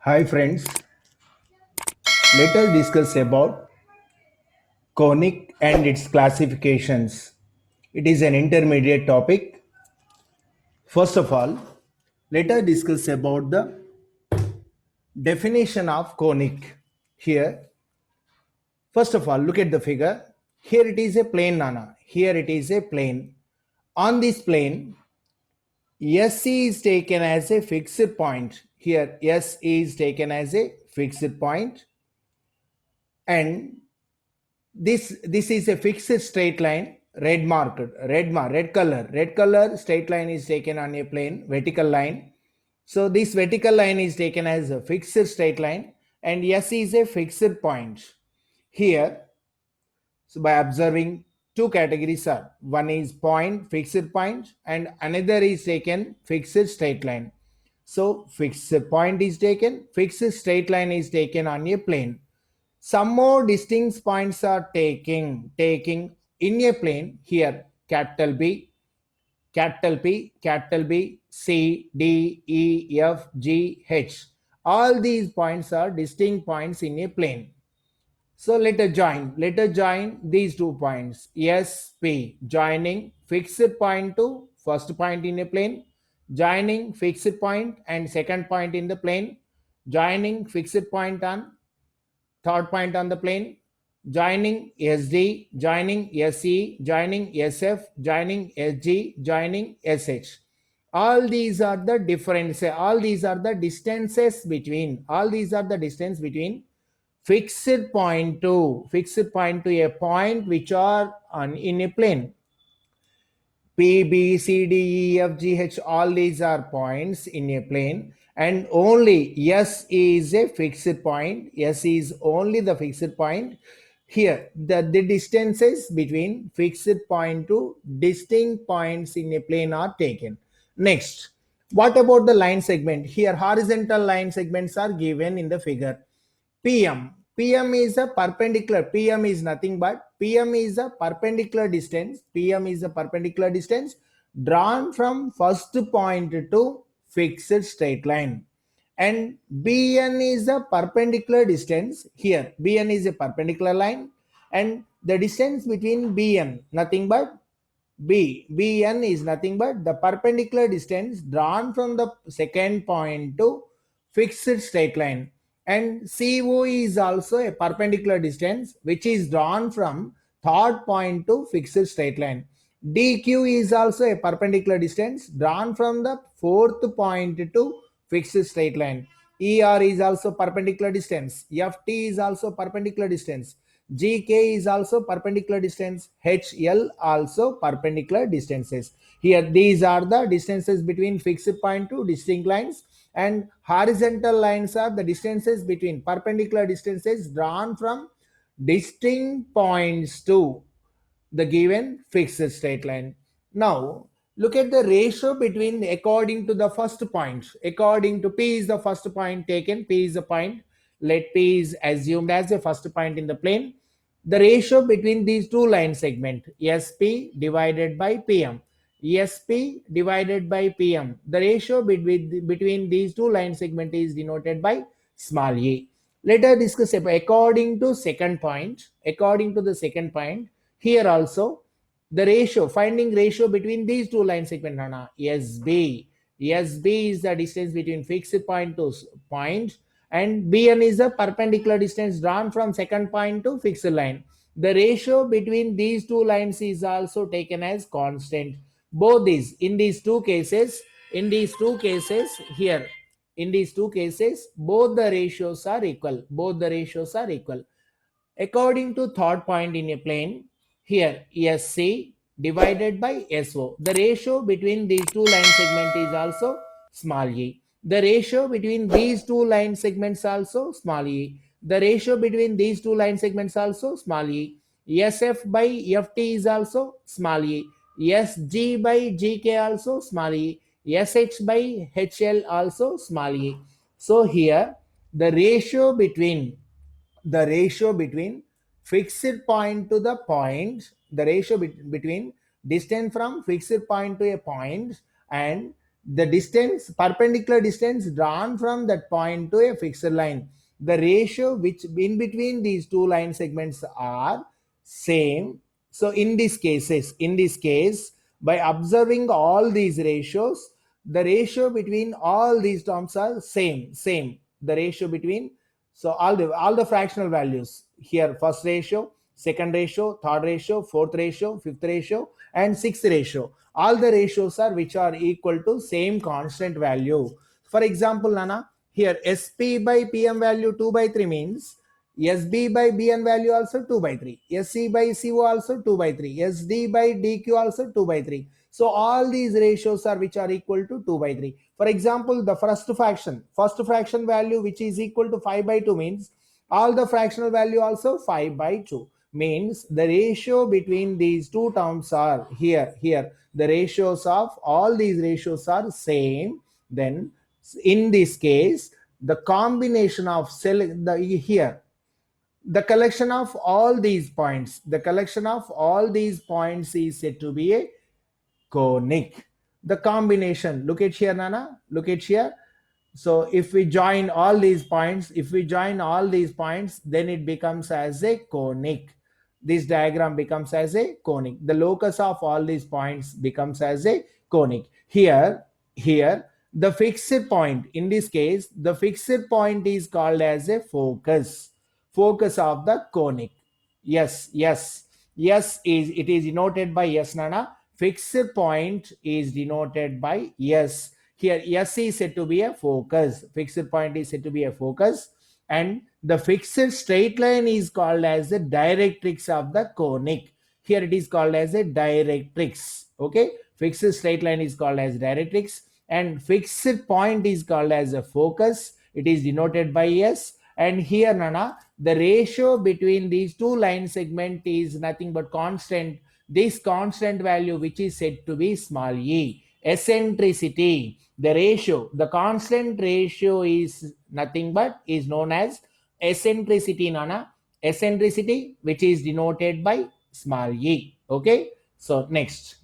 Hi friends, let us discuss about conic and its classifications. It is an intermediate topic. First of all, let us discuss about the definition of conic. Here, first of all, look at the figure. Here it is a plane, Nana. Here it is a plane. On this plane, SC is taken as a fixed point. Here, S is taken as a fixed point, and this is a fixed straight line, red marked, red color straight line is taken on a plane, vertical line. So this vertical line is taken as a fixed straight line, and S is a fixed point. Here, so by observing, two categories are, one is point, fixed point, and another is taken fixed straight line. So fixed point is taken, fixed straight line is taken on a plane. Some more distinct points are taking in a plane. Here capital B, capital P, capital B, C, D, E, F, G, H. All these points are distinct points in a plane. So let us join these 2 points. S, P, joining fixed point to first point in a plane, joining fixed point and second point in the plane, joining fixed point on third point on the plane, joining SD, joining SE, joining SF, joining SG, joining SH. All these are the difference, all these are the distances between, all these are the distance between fixed point to a point which are on in a plane. P, B, C, D, E, F, G, H, all these are points in a plane, and only S is a fixed point. S is only the fixed point. Here, the distances between fixed point to distinct points in a plane are taken. Next, what about the line segment? Here, horizontal line segments are given in the figure. PM. PM is a perpendicular. PM is nothing but PM is a perpendicular distance. PM is a perpendicular distance drawn from first point to fixed straight line. And BN is a perpendicular distance. Here, BN is a perpendicular line, and the distance between BN nothing but BN is nothing but the perpendicular distance drawn from the second point to fixed straight line. And CO is also a perpendicular distance which is drawn from third point to fixed straight line. DQ is also a perpendicular distance drawn from the fourth point to fixed straight line. ER is also perpendicular distance. FT is also perpendicular distance. GK is also perpendicular distance. HL also perpendicular distances. Here these are the distances between fixed point to distinct lines, and horizontal lines are the distances between perpendicular distances drawn from distinct points to the given fixed straight line. Now, look at the ratio between according to the first point. According to P is the first point taken, P is the point. Let P is assumed as the first point in the plane. The ratio between these two line segment, SP divided by PM. SP divided by PM. The ratio between these two line segment is denoted by small a. Let us discuss according to second point. According to the second point, here also the ratio, finding ratio between these two line segment, Nana. SB. SB is the distance between fixed point to point, and BN is the perpendicular distance drawn from second point to fixed line. The ratio between these two lines is also taken as constant. Both these, in these two cases, here, in these two cases, both the ratios are equal. Both the ratios are equal. According to third point in a plane, here SC divided by SO. The ratio between these two line segments is also small e. The ratio between these two line segments also small e. The ratio between these two line segments also small e. SF by FT is also small e. SG by GK also small e. SH by HL also small e. So here the ratio between fixed point to the point, the ratio between distance from fixed point to a point and the distance, perpendicular distance drawn from that point to a fixed line, the ratio which in between these two line segments are same. So in this case, by observing all these ratios, the ratio between all these terms are same. The ratio between, so all the fractional values here, first ratio, second ratio, third ratio, fourth ratio, fifth ratio, and sixth ratio, all the ratios are which are equal to same constant value. For example, Nana, here SP by PM value 2 by 3 means SB by BN value also 2 by 3, SC by CO also 2 by 3, SD by DQ also 2 by 3. So all these ratios are which are equal to 2 by 3. For example, the first fraction value which is equal to 5 by 2 means all the fractional value also 5 by 2, means the ratio between these two terms are here the ratios of all these ratios are same. Then in this case, the combination of here, the collection of all these points, is said to be a conic. The combination, look at here, Nana, look at here. So if we join all these points, then it becomes as a conic. This diagram becomes as a conic. The locus of all these points becomes as a conic. Here the fixed point, in this case the fixed point is called as a focus of the conic. Yes, it is denoted by yes, Nana. Fixed point is denoted by yes. Here S is said to be a focus, fixed point is said to be a focus, and the fixed straight line is called as the directrix of the conic. Here it is called as a directrix. Okay, fixed straight line is called as directrix, and fixed point is called as a focus. It is denoted by S. And here, Nana, the ratio between these two line segment is nothing but constant. This constant value which is said to be small e, eccentricity. The constant ratio is nothing but is known as eccentricity, Nana. Eccentricity, which is denoted by small e. Okay, so next.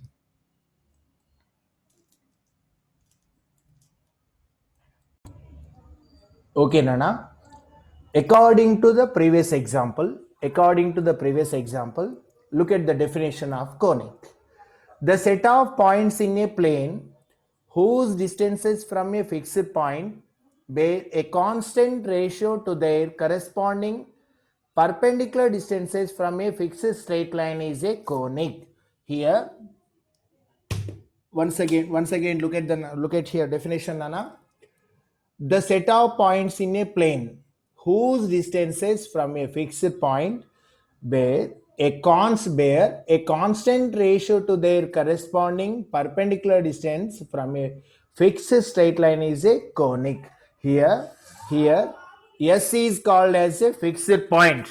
Okay, Nana. According to the previous example, look at the definition of conic. The set of points in a plane whose distances from a fixed point bear a constant ratio to their corresponding perpendicular distances from a fixed straight line is a conic. Here, once again, look at here definition, Nana. The set of points in a plane whose distances from a fixed point bear a constant ratio to their corresponding perpendicular distance from a fixed straight line is a conic. Here S is called as a fixed point.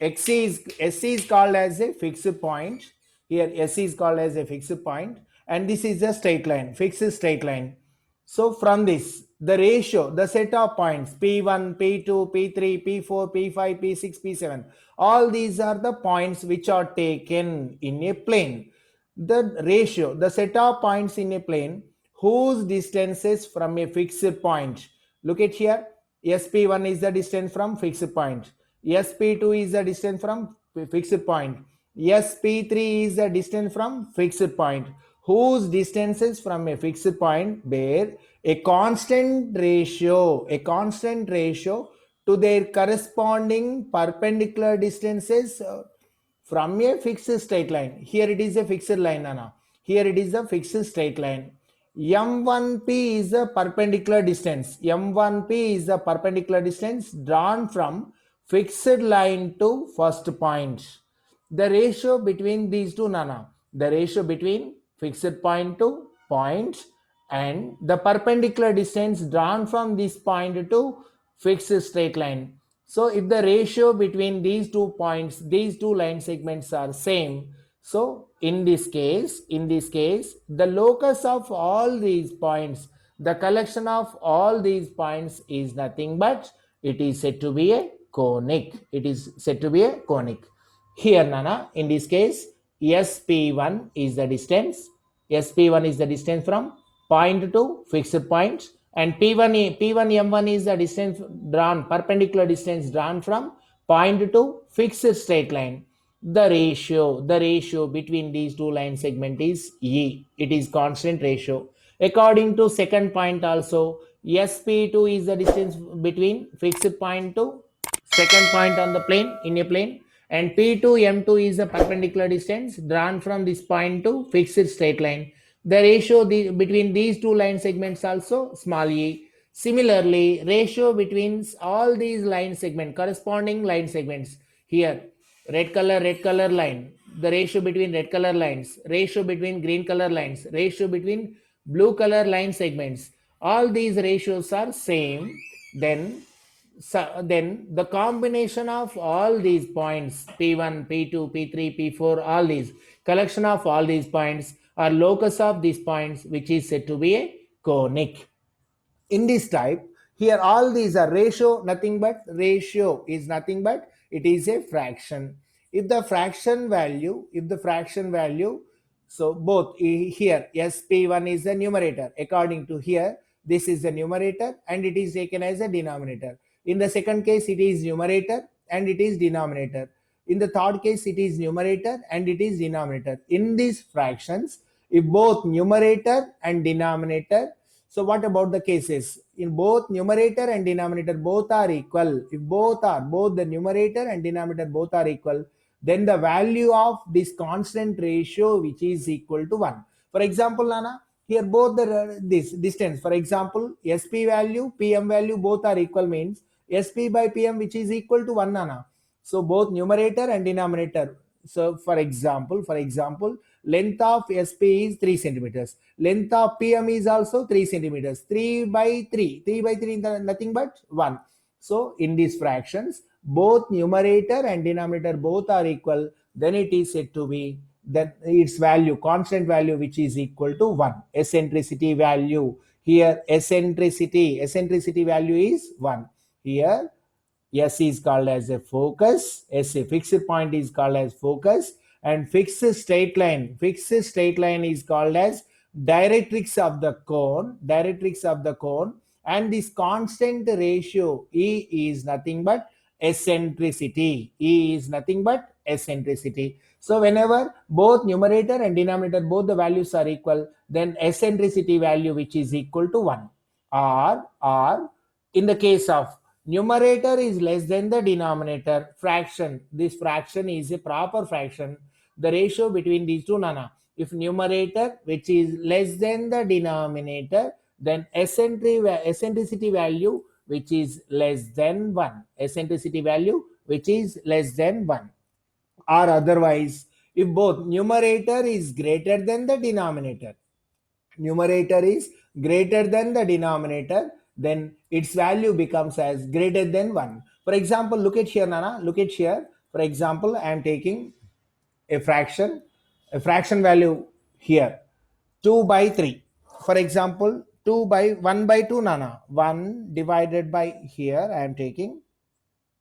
S is called as a fixed point. Here S is called as a fixed point, and this is a straight line, fixed straight line. So from this, the ratio, the set of points P1, P2, P3, P4, P5, P6, P7, all these are the points which are taken in a plane. The ratio, the set of points in a plane whose distances from a fixed point. Look at here, SP1 is the distance from fixed point. SP2 is the distance from fixed point. SP3 is the distance from fixed point, whose distances from a fixed point bear a constant ratio to their corresponding perpendicular distances from a fixed straight line. Here it is a fixed line, Nana. Here it is a fixed straight line. M1P is the perpendicular distance. M1P is the perpendicular distance drawn from fixed line to first point. The ratio between these two, Nana, the ratio between fixed point to point and the perpendicular distance drawn from this point to fixed straight line. So if the ratio between these 2 points, these 2 line segments are same, so in this case, the locus of all these points, the collection of all these points is nothing but it is said to be a conic. It is said to be a conic. Here, Nana, in this case, SP1 is the distance. SP1 is the distance from point to fixed point, and P1 M1 is the distance drawn, perpendicular distance drawn from point to fixed straight line. The ratio between these two line segment is E. It is constant ratio. According to second point also, SP2 is the distance between fixed point to second point on the plane, in a plane, and P2 M2 is the perpendicular distance drawn from this point to fixed straight line. The ratio between these two line segments also small e. Similarly, ratio between all these line segments, corresponding line segments, here red color line, the ratio between red color lines, ratio between green color lines, ratio between blue color line segments, all these ratios are same. Then the combination of all these points, P1, P2, P3, P4, all these collection of all these points are locus of these points, which is said to be a conic. In this type, here all these are ratio, nothing but ratio is nothing but it is a fraction. If the fraction value, so both here SP1 is the numerator. According to here, this is the numerator and it is taken as a denominator. In the second case, it is numerator and it is denominator. In the third case, it is numerator and it is denominator. In these fractions, if both numerator and denominator, so what about the cases? In both numerator and denominator both are equal. If both the numerator and denominator both are equal, then the value of this constant ratio which is equal to 1. For example, Nana, here both this distance, for example, SP value, PM value both are equal means SP by PM which is equal to 1, Nana. So both numerator and denominator. So for example, length of SP is 3 centimeters. Length of PM is also 3 centimeters. 3 by 3 is nothing but 1. So in these fractions, both numerator and denominator both are equal. Then it is said to be that its value, constant value, which is equal to 1. Eccentricity value. Here eccentricity value is 1. Here S is called as a focus. S, a fixed point, is called as focus, and fixed straight line is called as directrix of the cone. And this constant ratio E is nothing but eccentricity. So whenever both numerator and denominator both the values are equal, then eccentricity value which is equal to 1. Or in the case of numerator is less than the denominator fraction, this fraction is a proper fraction, the ratio between these two, Nana, if numerator which is less than the denominator, then eccentricity value which is less than 1, or otherwise, if both numerator is greater than the denominator, then its value becomes as greater than 1. For example, look at here, Nana, for example, I am taking a fraction value here, 2 by 3. For example, 2 by 1 by 2, Nana, 1 divided by, here I am taking,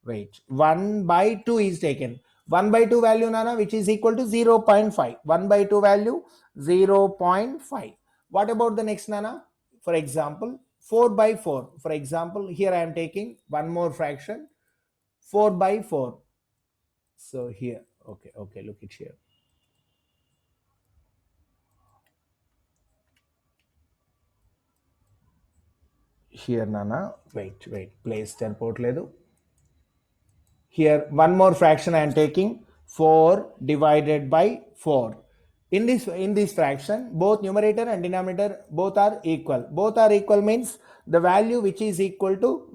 1 by 2 is taken. 1 by 2 value, Nana, which is equal to 0.5. 1 by 2 value 0.5. What about the next, Nana? For example, 4 by 4. For example, here I am taking one more fraction, 4 by 4. So here, okay, look it here. Here, Nana, wait, place teleport ledu. Here, one more fraction I am taking, 4 divided by 4. In this fraction, both numerator and denominator both are equal. Both are equal means the value which is equal to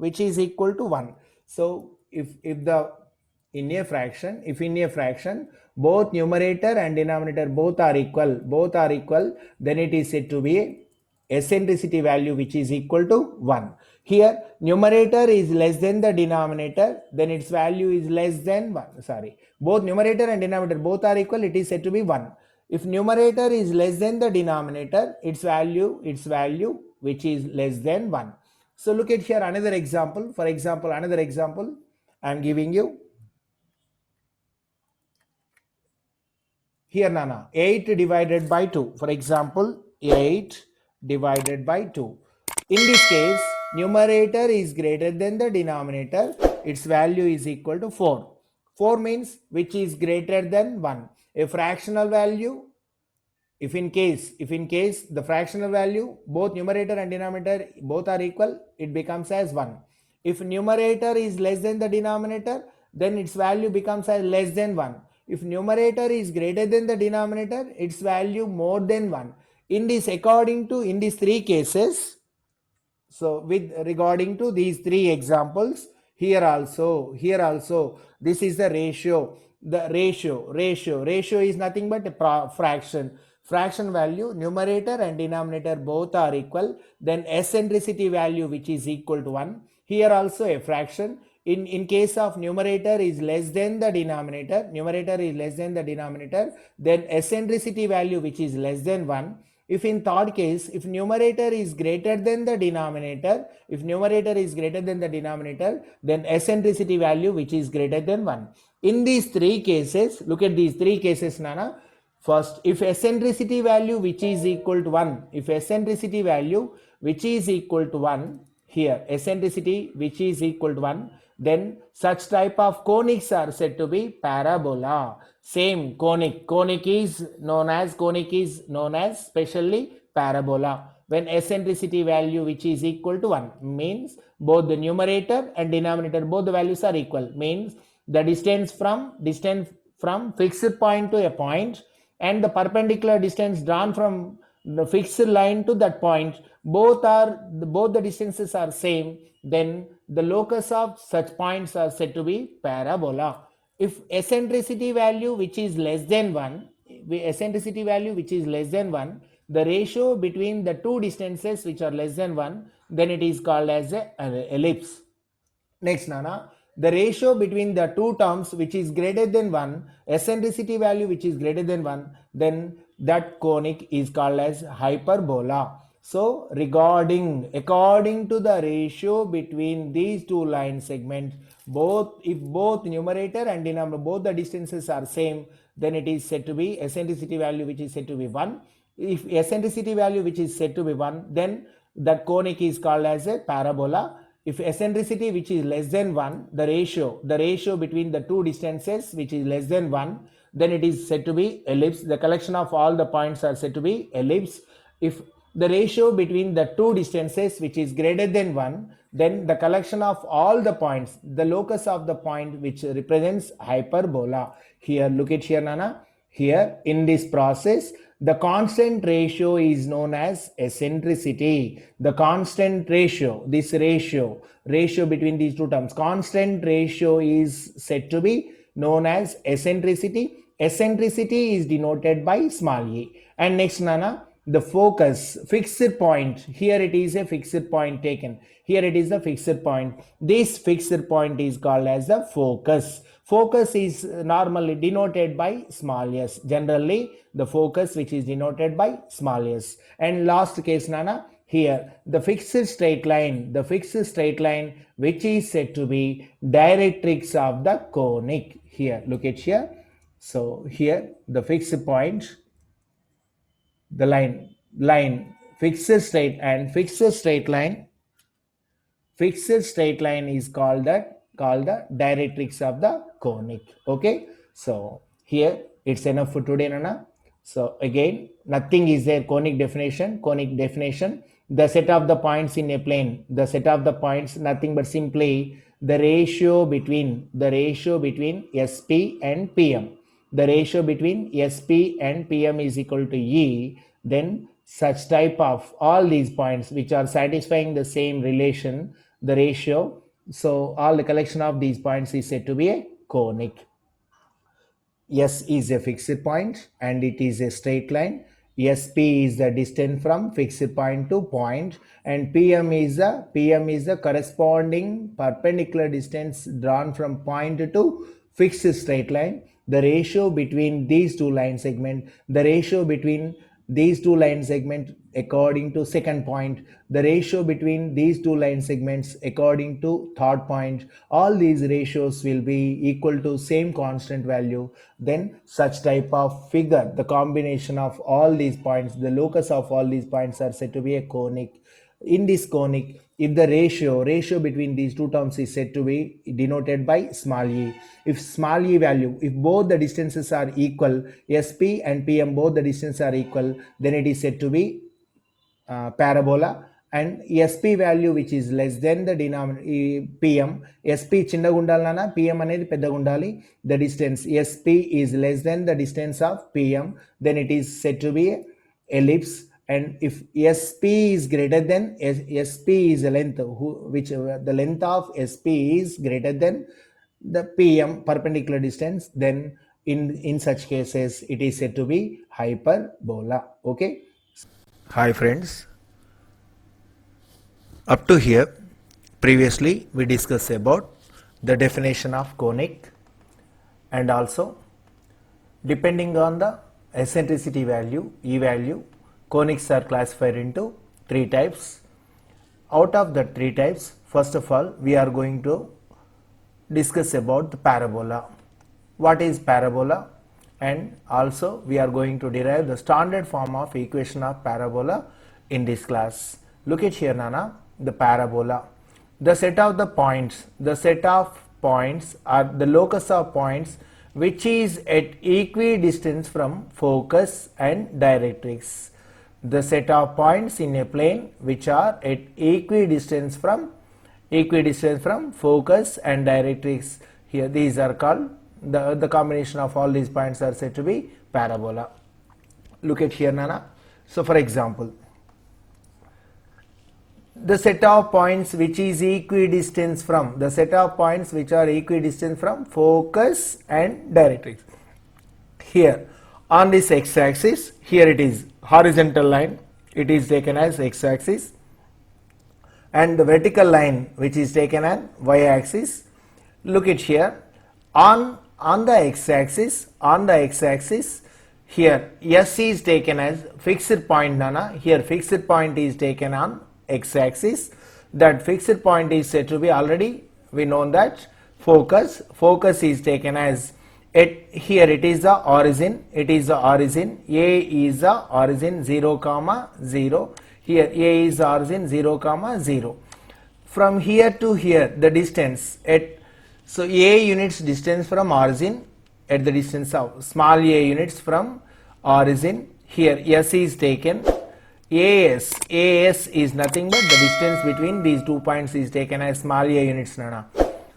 1. So if in a fraction both numerator and denominator both are equal, then it is said to be eccentricity value which is equal to 1. Here numerator is less than the denominator, then its value is less than 1. Both numerator and denominator both are equal, it is said to be 1. If numerator is less than the denominator, its value which is less than 1. So look at here another example. For example, another example I am giving you. Here, Nana, 8 divided by 2. For example, 8 divided by 2. In this case, numerator is greater than the denominator. Its value is equal to 4. 4 means which is greater than 1. A fractional value, if in case the fractional value, both numerator and denominator both are equal, it becomes as 1. If numerator is less than the denominator, then its value becomes as less than 1. If numerator is greater than the denominator, its value more than 1. In these three cases, so with regarding to these three examples, here also this is the ratio. The ratio is nothing but a fraction value. Numerator and denominator both are equal, then eccentricity value which is equal to 1. Here also a fraction. In case of numerator is less than the denominator, then eccentricity value which is less than 1. If in third case, if numerator is greater than the denominator, then eccentricity value which is greater than 1. In these three cases, look at these three cases, Nana. First, if eccentricity value which is equal to 1, here eccentricity which is equal to 1, then such type of conics are said to be parabola. Same conic is known as specially parabola. When eccentricity value which is equal to 1 means both the numerator and denominator, both the values are equal, means the distance from fixed point to a point and the perpendicular distance drawn from the fixed line to that point, both the distances are same, then the locus of such points are said to be parabola. If eccentricity value which is less than 1, the ratio between the two distances which are less than 1, then it is called as an ellipse. Next, Nana, the ratio between the two terms which is greater than 1, eccentricity value which is greater than 1, then that conic is called as hyperbola. So according to the ratio between these two line segments, if both numerator and denominator, both the distances are same, then it is said to be eccentricity value which is said to be 1. If eccentricity value which is said to be 1, then that conic is called as a parabola. If eccentricity which is less than 1, the ratio between the two distances which is less than 1, then it is said to be ellipse. The collection of all the points are said to be ellipse. If the ratio between the two distances which is greater than 1, then the collection of all the points, the locus of the point which represents hyperbola. Here, look at here, Nana. Here in this process, the constant ratio is known as eccentricity. The constant ratio, this ratio between these two terms, constant ratio is said to be known as eccentricity. Eccentricity is denoted by small a. And next, Nana, the focus, fixed point. Here it is a fixed point taken. Here it is the fixed point. This fixed point is called as the focus. Focus is normally denoted by small s. Generally, the focus which is denoted by small s. And last case, Nana, here the fixed straight line which is said to be directrix of the conic. Here, look at here. So here the fixed point, the line fixed straight line is called the directrix of the conic. Okay, so here it's enough for today, Nana. So again, nothing is there. Conic definition, the set of the points in a plane, nothing but simply the ratio between SP and PM. The ratio between SP and PM is equal to E. Then such type of all these points which are satisfying the same relation, the ratio, so all the collection of these points is said to be a conic. S is a fixed point and it is a straight line. SP is the distance from fixed point to point, and PM is the corresponding perpendicular distance drawn from point to fixed straight line. The ratio between these two line segments, the ratio between these two line segments according to second point, the ratio between these two line segments according to third point, all these ratios will be equal to same constant value, then such type of figure, the combination of all these points, the locus of all these points are said to be a conic. In this conic, if the ratio between these two terms is said to be denoted by small e, if small e value, if both the distances are equal, sp and pm both the distances are equal, then it is said to be parabola. And sp value which is less than the denominator pm, sp చిన్నగా ఉండాలన్నా pm అనేది పెద్దగా ఉండాలి, the distance sp is less than the distance of pm, then it is said to be ellipse. And if sp is greater than sp is a length which the length of sp is greater than the pm perpendicular distance, then in such cases it is said to be hyperbola. Okay. Hi friends, up to here previously we discussed about the definition of conic, and also depending on the eccentricity value, e value, conics are classified into three types. Out of the three types, first of all we are going to discuss about the parabola. What is parabola? And also we are going to derive the standard form of equation of parabola in this class. Look at here Nana, the parabola, the set of the points, the set of points are the locus of points which is at equidistance from focus and directrix. The set of points in a plane which are at equidistance from focus and directrix, here these are called the combination of all these points are said to be parabola. Look at here Nana. So for example, the set of points which is equidistant from, the set of points which are equidistant from focus and directrix. Here on this x-axis, here it is horizontal line, it is taken as x-axis, and the vertical line which is taken as y-axis. Look at here on the x-axis, here s is taken as fixed point Nana, here fixed point is taken on x-axis, that fixed point is said to be, already we know that focus is taken as here it is the origin, a is the origin 0 comma 0, here a is the origin 0 comma 0. From here to here the distance so a units distance from origin at the distance of small a units from origin, here s is taken, as is nothing but the distance between these 2 points is taken as small a units Nana.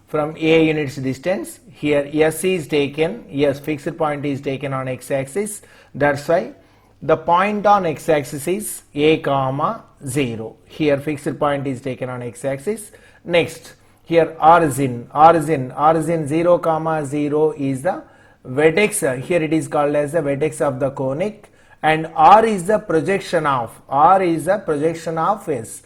From a units distance, here s is taken, fixed point is taken on x-axis, that's why the point on x-axis is a comma 0, here fixed point is taken on x-axis. Next, here origin 0 comma 0 is the vertex, here it is called as the vertex of the conic, and r is the projection of s.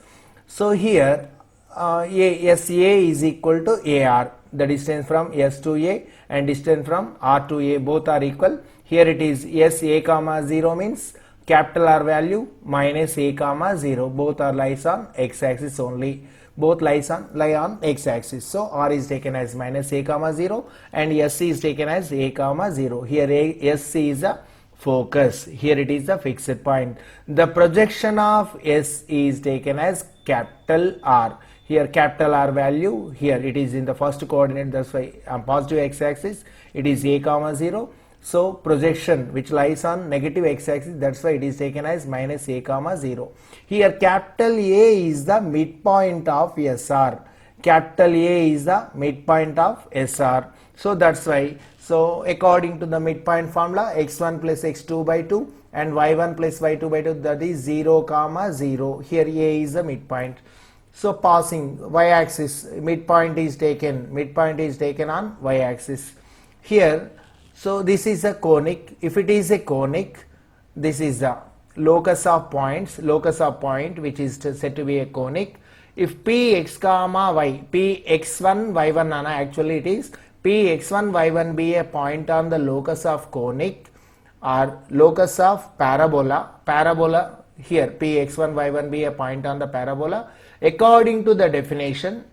So here SA is equal to AR, the distance from S to A and distance from R to A both are equal. Here it is SA comma 0 means capital R value minus A comma 0, both are lies on x-axis only, both lie on x-axis. So R is taken as minus A comma 0 and S is taken as A comma 0. Here S is a focus, here it is the fixed point. The projection of S is taken as capital R, here capital R value, here it is in the first coordinate, that's why on positive x-axis it is A comma 0. So projection which lies on negative x-axis, that's why it is taken as minus A comma 0. Here capital A is the midpoint of SR, capital A is the midpoint of SR. So that's why, so according to the midpoint formula, x1 plus x2 by 2 and y1 plus y2 by 2, that is 0 comma 0, here A is the midpoint. So passing y-axis, midpoint is taken on y-axis. Here, so this is a conic, if it is a conic, this is the locus of point which is said to be a conic. If px comma y, px1 y1 Nana, actually it is px1 y1 be a point on the locus of conic, or locus of parabola. Parabola here p x1 y1 be a point on the parabola. According to the definition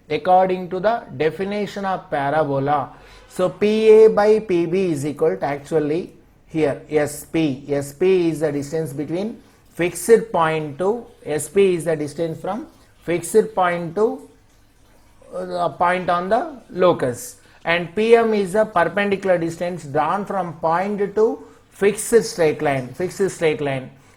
of parabola, so PA by PB is equal to actually here SP. SP is the distance between fixed point to SP is the distance from fixed point to point on the locus, and PM is the perpendicular distance drawn from point to fixed straight line.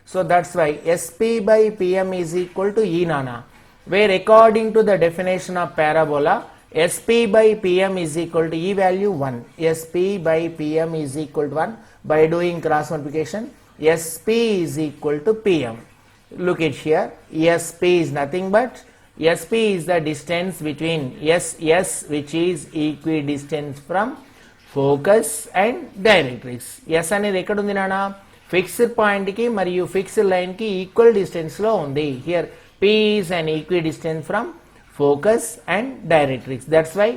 So that's why SP by PM is equal to E nana, where according to the definition of parabola, SP by PM is equal to E value 1. SP by PM is equal to 1. By doing cross multiplication, SP is equal to PM. Look at here, SP is nothing but SP is the distance between S which is equidistant from focus and directrix. S అనేది ఎక్కడ ఉంది నానా, fixed point కి మరియు fixed line కి equal distance లో ఉంది. Here P is an equidistant from focus and directrix. That's why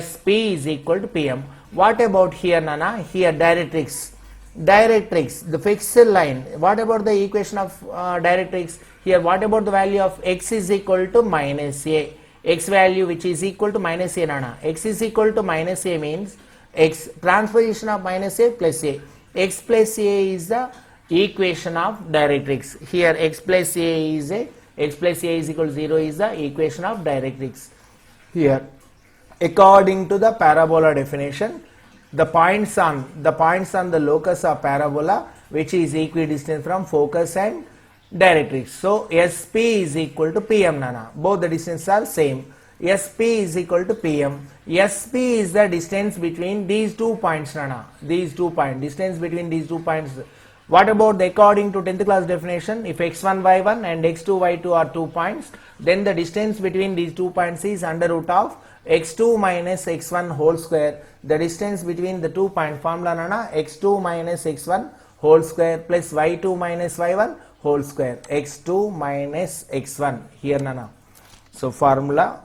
SP is equal to PM. What about here nana? Here directrix, the fixed line. What about the equation of directrix? Here what about the value of x is equal to minus a? X value which is equal to minus a nana. X is equal to minus a means x transposition of minus a plus a. X plus a is the equation of directrix. Here x plus a is equal to 0 is the equation of directrix. Here according to the parabola definition, the points on the locus of parabola which is equidistant from focus and directrix. So SP is equal to PM nana. Both the distances are same. SP is equal to PM. SP is the distance between these 2 points nana. Distance between these 2 points. What about the according to 10th class definition? If x1 y1 and x2 y2 are 2 points, then the distance between these 2 points is under root of x2 minus x1 whole square. The distance between the 2 point formula nana, x2 minus x1 whole square plus y2 minus y1 whole square. X2 minus x1 here nana. So formula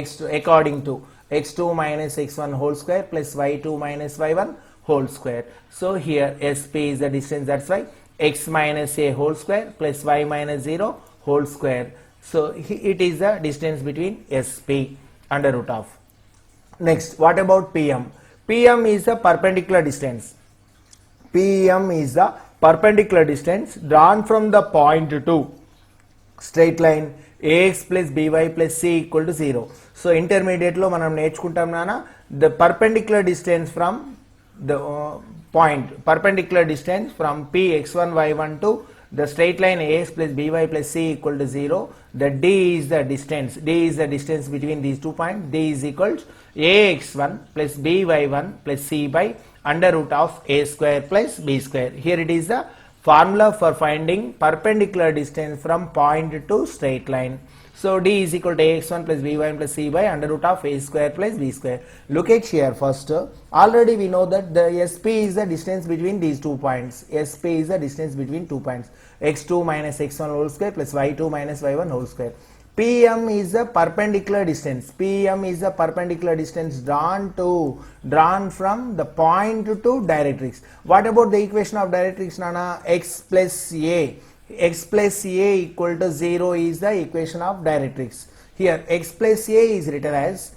x2 according to x2 minus x1 whole square plus y2 minus y1 whole square. So here SP is the distance, that's why x minus a whole square plus y minus 0 whole square. So it is the distance between SP under root of. Next, what about PM? PM is the perpendicular distance. PM is the perpendicular distance drawn from the point to straight line ax plus by plus c equal to 0. So intermediate lo manam నేర్చుకుంటాం నానా, the perpendicular distance from the perpendicular distance from p x1 y1 to the straight line ax plus by plus c equal to 0. The d is the distance between these 2 points. D is equal to ax1 plus by1 plus c by under root of a square plus b square. Here it is the formula for finding perpendicular distance from point to straight line. So d is equal to ax1 plus by1 plus c by under root of a square plus b square. Look at here first. Already we know that the SP is the distance between these 2 points. SP is the distance between 2 points. X2 minus x1 whole square plus y2 minus y1 whole square. PM is the perpendicular distance. PM is the perpendicular distance drawn from the point to directrix. What about the equation of directrix nana? X plus a equal to 0 is the equation of directrix. Here x plus a is written as,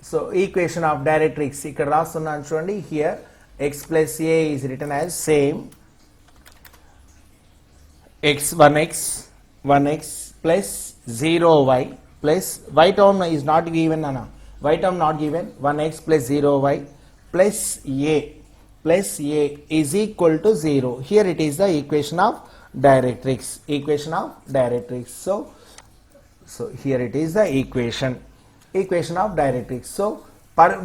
so equation of directrix ikkada rastunnanu chudandi. Here x plus a is written as same x 1x plus 0y plus y term is not given nana. Y term not given. 1x plus 0y plus a is equal to 0. Here it is the equation of directrix. So here it is the equation of directrix. So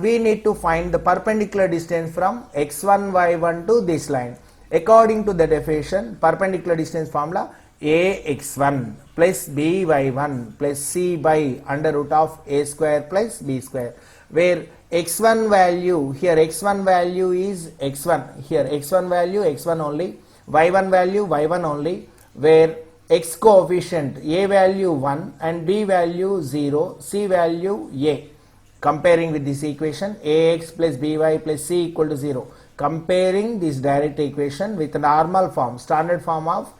we need to find the perpendicular distance from x1 y1 to this line. According to the definition, perpendicular distance formula ax1 plus by1 plus c by under root of a square plus b square, where x1 value, here x1 value is x1, here x1 value x1 only, y1 value y1 only, where x coefficient a value 1 and b value 0, c value a. Comparing with this equation, ax plus by plus c equal to 0. comparing this direct equation with normal form, standard form of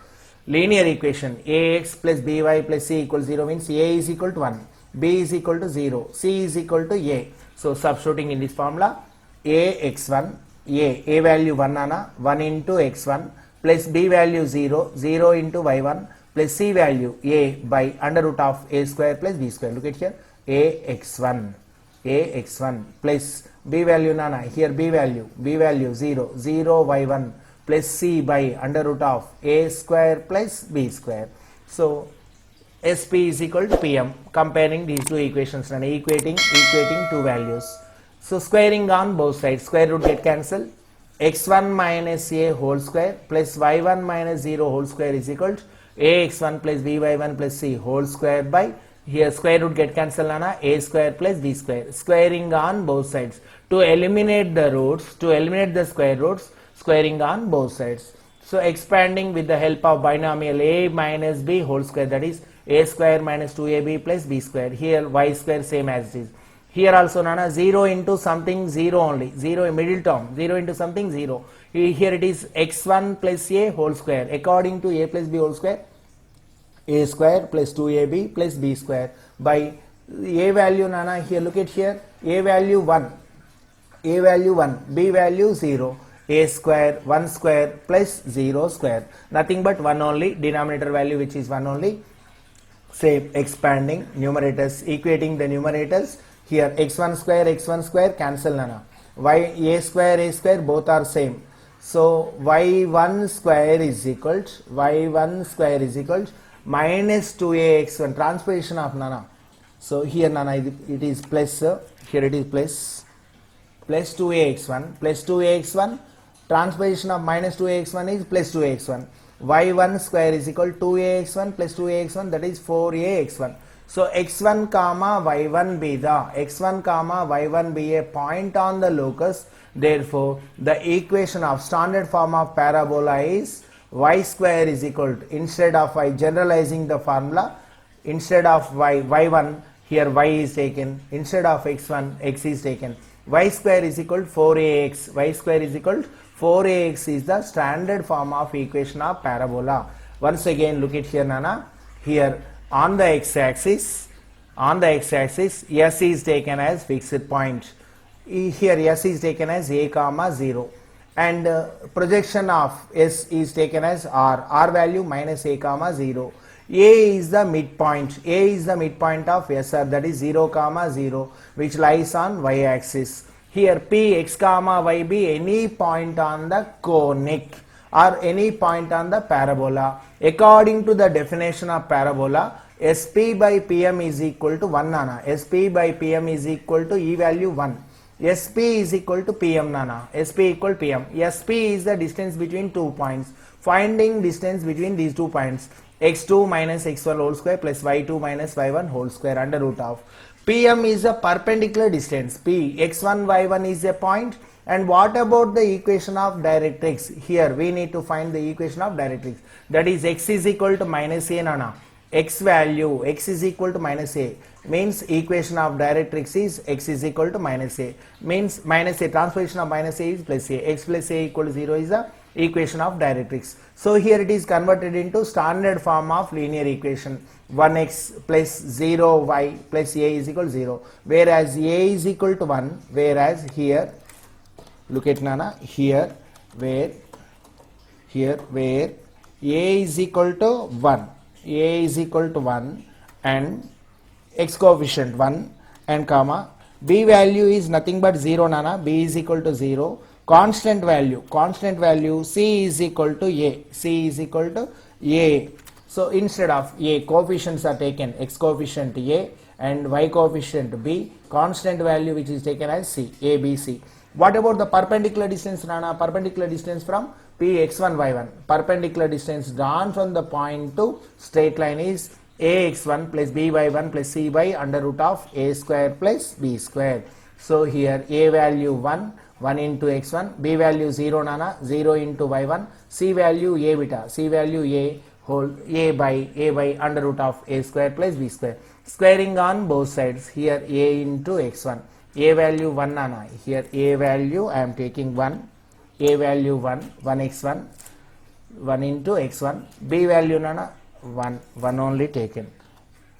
linear equation. Ax plus by plus c equals 0 means a is equal to 1, b is equal to 0, c is equal to a. So substituting in this formula, ax1, a value 1 ana, 1 into x1 plus b value 0, 0 into y1 plus c value a by under root of a square plus b square. Look at here, ax1 plus b value nana, here b value 0, 0 y1 plus c by under root of a square plus b square. So SP is equal to PM, comparing these two equations and equating two values. So squaring on both sides, square root get cancelled, x1 minus a whole square plus y1 minus 0 whole square is equal to ax1 plus by1 plus c whole square by, here square root get cancelled on a square plus b square. Squaring on both sides to eliminate the roots, to eliminate the square roots, squaring on both sides. So expanding with the help of binomial a minus b whole square, that is a square minus 2ab plus b square. Here y square same as it is. Here also nana 0 into something 0 only, 0 in middle term, 0 into something 0. Here it is x1 plus a whole square, according to a plus b whole square, a square plus 2ab plus b square by a value nana, here look at here, a value 1, b value 0, a square 1 square plus 0 square, nothing but 1 only, denominator value which is 1 only. Same, expanding numerators, equating the numerators. Here x1 square cancel nana, a square both are same. So y1 square is equal to minus 2ax1, transposition of nana. So here nana it is plus, here it is plus 2ax1, transposition of minus 2ax1 is plus 2ax1. y1 square is equal to 2ax1 plus 2ax1, that is 4ax1. So x1 comma y1 be a point on the locus. Therefore the equation of standard form of parabola is y square is equal to, instead of y, generalizing the formula, instead of y1 here y is taken, instead of x1 x is taken, y square is equal to 4ax, y square is equal to 4ax is the standard form of equation of parabola. Once again look at here nana, here on the x-axis s is taken as fixed point, here s is taken as a comma 0, and projection of s is taken as r value minus a comma 0. A is the midpoint of SR, that is 0 comma 0, which lies on y-axis. Here P x comma y be any point on the conic or any point on the parabola. According to the definition of parabola, SP by PM is equal to 1 nana. SP by PM is equal to E value 1. SP is equal to PM nana. SP equal to PM. SP is the distance between 2 points. Finding distance between these 2 points, x2 minus x1 whole square plus y2 minus y1 whole square under root of. PM is a perpendicular distance. P, x1, y1 is a point. And what about the equation of directrix? Here we need to find the equation of directrix. That is x is equal to minus a nana. X value, x is equal to minus a, means equation of directrix is x is equal to minus a, means minus a, transposition of minus a is plus a, x plus a equal to 0 is the equation of directrix. So here it is converted into standard form of linear equation, 1x plus 0y plus a is equal to 0, whereas a is equal to 1, whereas here look at nana, here where a is equal to 1, a is equal to 1 and x coefficient 1 and comma, b value is nothing but 0 nana, b is equal to 0, constant value c is equal to a, so instead of a, coefficients are taken, x coefficient a and y coefficient b, constant value which is taken as c, a, b, c. What about the perpendicular distance nana? Perpendicular distance from P x1 y1, perpendicular distance drawn from the point to straight line is ax1 plus by1 plus c by under root of a square plus b square. So here a value 1 into x1, b value 0 nana, 0 into y1, c value a beta, c value a whole a by under root of a square plus b square. Squaring on both sides, here a into x1, a value 1 nana, here a value I am taking 1, a value 1 1x1 1 into x1, b value nana 1 only taken,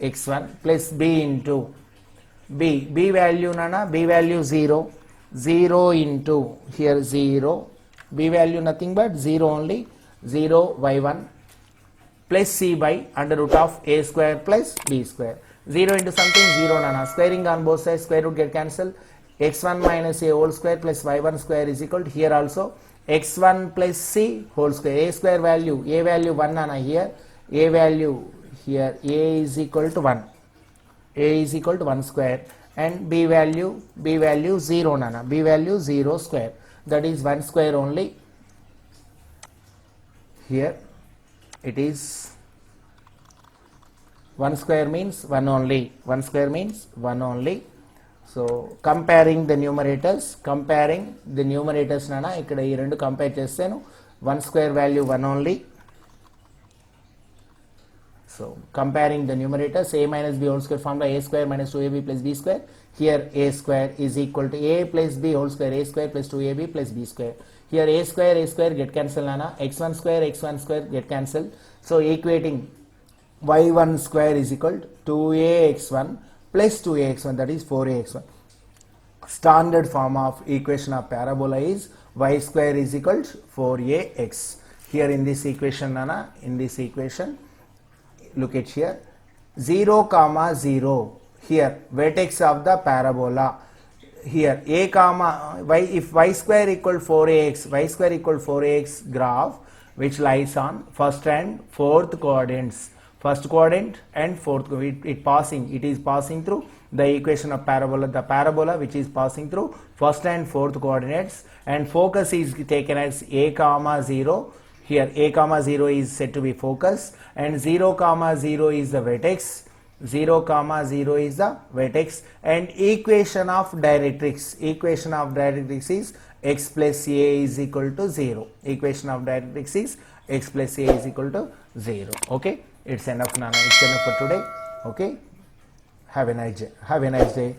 x1 plus b into b value nana, b value 0 into here 0, b value nothing but 0 only, 0 y1 plus c by under root of a square plus b square. 0 into something 0 nana, squaring on both sides, square root get cancelled, x1 minus a whole square plus y1 square is equal to here also x1 plus c whole square, a square value, a value 1 nana here, a value here, a is equal to 1, a is equal to 1 square, and b value 0 nana, b value 0 square, that is 1 square only. Here it is 1 square means 1 only, 1 square means 1 only. So comparing the numerators nana, ikkada ee rendu compare chestanu, 1 square value 1 only. So comparing the numerators, a minus b whole square formula, a square minus 2ab plus b square, here a square is equal to a plus b whole square, a square plus 2ab plus b square, here a square get cancelled nana, x1 square get cancelled, so equating y1 square is equal to 2ax1 plus 2ax1, that is 4ax1. Standard form of equation of parabola is y square is equal to 4ax. Here in this equation nana, in this equation, look at here, 0 comma 0, here vertex of the parabola, here a comma y, if y square equal 4ax graph which lies on first and fourth coordinates, first quadrant and fourth, it is passing through the equation of parabola, the parabola which is passing through first and fourth coordinates, and focus is taken as a comma 0. Here a comma 0 is said to be focus, and 0 comma 0 is the vertex, 0 comma 0 is the vertex, and equation of directrix is x plus a is equal to 0. Equation of directrix is x plus a is equal to 0. Okay, it's enough nana, it's enough for today. Okay, have a nice day.